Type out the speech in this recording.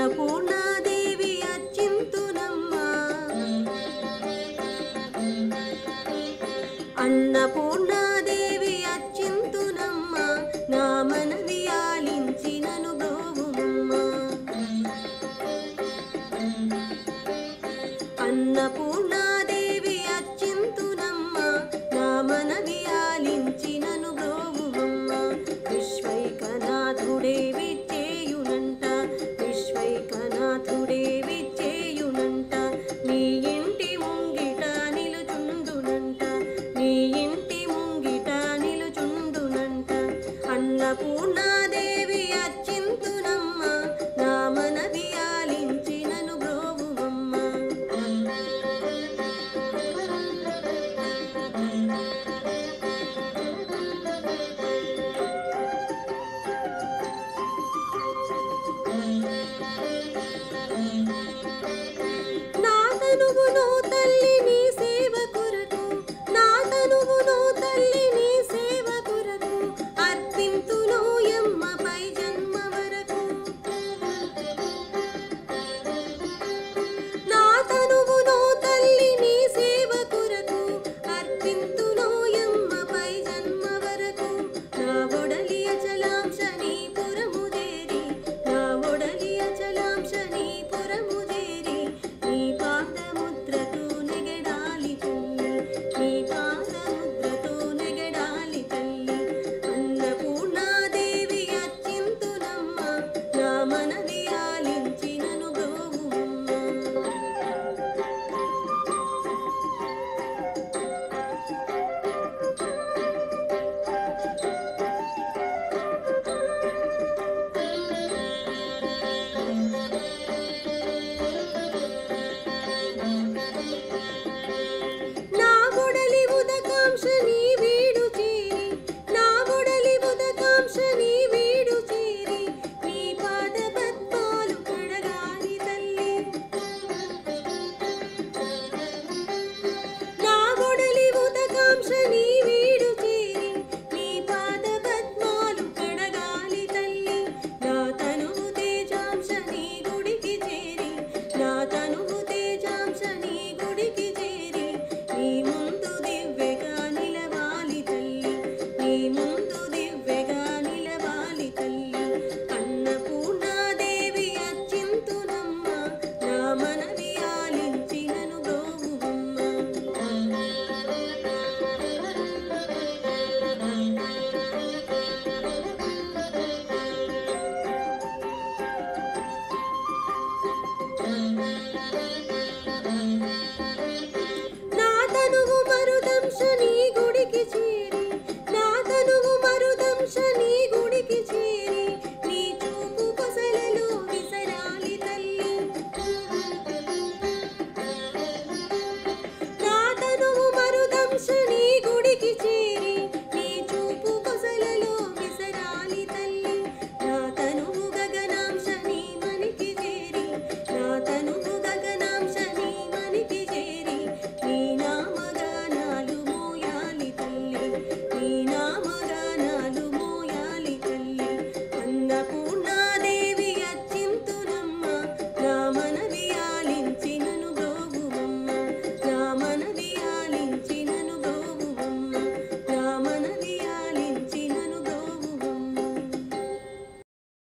అన్నపూర్ణాదేవి అర్చింతునమ్మా, అన్నపూర్ణాదేవి అర్చింతునమ్మా, నా మనవి ఆలించి నన్ను బ్రోవుమమ్మా. అన్నపూర్ణాదేవి అర్చింతునమ్మా, నా మనవి ఆలించి నన్ను బ్రోవుమమ్మా. విశ్వైకనాథుడే విచ్చేయునంట, విశ్వైకనాథుడే విచ్చేయునంట, నీ ఇంటి ముంగిట నిలుచుండునంట, నీ ఇంటి ముంగిట నిలుచుండునంట. అన్నపూర్ణాదేవి అర్చింతునమ్మా, నా మనవి ఆలించి నన్ను బ్రోవుమమ్మా. నా తనువును తల్లి నీ సేవ కొరకు, నా తనువును తల్లి నీ సేవ కొరకు, అర్పింతును యమ్మ పై జన్మ వరకు. నా తనువును తల్లి నీ సేవ కొరకు, అర్పింతును యమ్మ పై జన్మ వరకు. నా ఒడలి అచలాంశ నీ పురము చేరి, నా ఒడలి అచలాంశ నీ పురము చేరి, నీ పాదముద్రతో నెగడాలి తల్లి, నీ పాదముద్రతో నెగడాలి తల్లి. అన్నపూర్ణాదేవి అర్చింతునమ్మా, నా మనవి ఆలించి నన్ను బ్రోవుమమ్మా. నా ఒడలి ఉదకాంక్ష నీ వీడు చేరి, నా ఒడలి ఉదకాంక్ష నీ వీడు చేరి, నీ పాద పద్మాలు కడగాలి తల్లి. నా ఒడలి ఉదకాంక్ష నీ వీడు చేరి, నీ పాద పద్మాలు కడగాలి తల్లి. నా తనువు తేజాంశ నీ గుడికి చేరి, నా తనువు తేజాంశ నీ గుడికి చేరి, నీ ముందు దివ్యగా నిలవాలి తల్లి, నీ ముందు దివ్యగా నిలవాలి తల్లి. అన్నపూర్ణాదేవి అర్చింతునమ్మా, నా మనవి ఆలించి నన్ను బ్రోవుమమ్మా. నా తనువు మరుదంశ నీ గుడికి చేరి, నా తనువు మరుదంశ నీ గుడికి చేరి, నీ చూపు కొసలలో విసరాలి తల్లి. నా తనువు మరుదంశ నీ